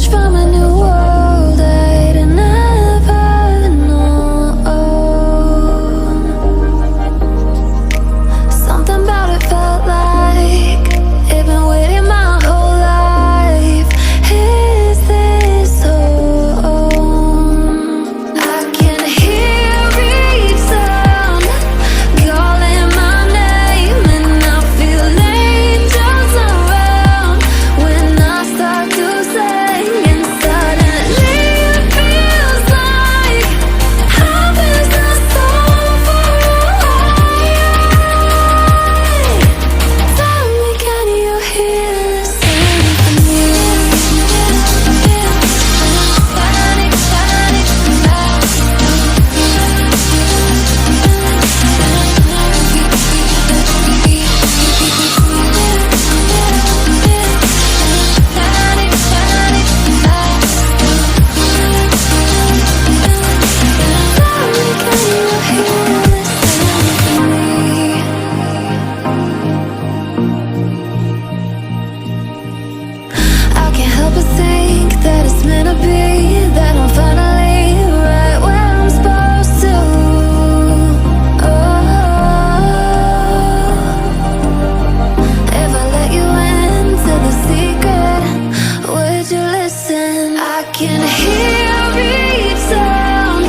message from a new world I'd never known. Something about it felt like it'd been waiting my whole life. Is this home? I can hear each sound calling my name, and I feel angels around when I start to sing. And suddenly it feels like heaven's not so far away. Tell me, can you hear the symphony? I can't help but think that it's meant to be, that I'm finally right where I'm supposed to. Oh, if I let you into the secret, would you listen? I can hear each sound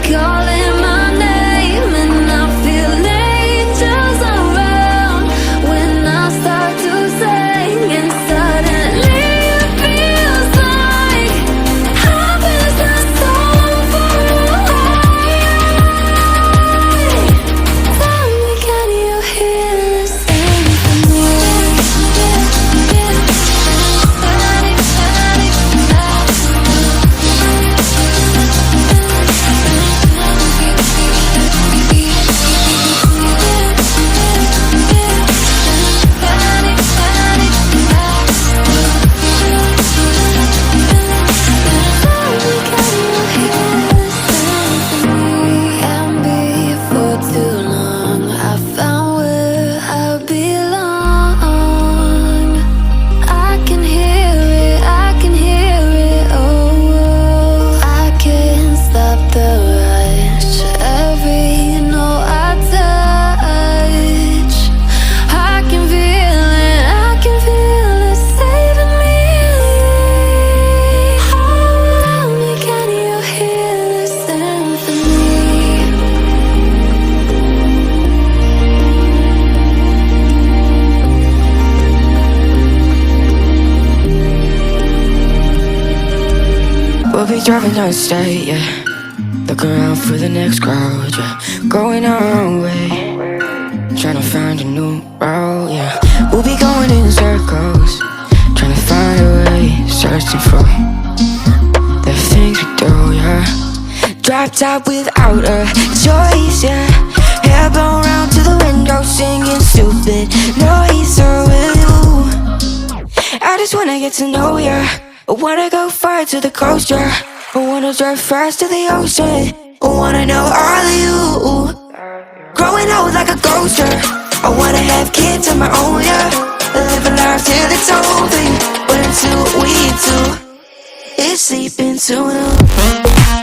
calling my name, and I feel angels around when I start to sing. And suddenly it feels like heaven's not so far away. Tell me, can you hear the symphony? And before too long, I found where I belong. I can hear it, I can hear it, oh. I can't stop the rush, every note I touch. I can feel it saving me. Oh, tell me, can you hear the symphony? We'll be driving down the state, yeah. Look around for the next crowd, yeah. Going our own way, trying to find a new route, yeah. We'll be going in circles, trying to find a way, searching for the things we do, yeah. Drop top without a choice, yeah. Hair blown round to the window, singing stupid noise with you. I just wanna get to know ya. I wanna go far to the coast, yeah. I wanna drive fast to the ocean. I wanna know all of you. Growing old like a ghost, yeah. I wanna have kids of my own, yeah. Live a life till it's over. But until we do, it's sleeping too long.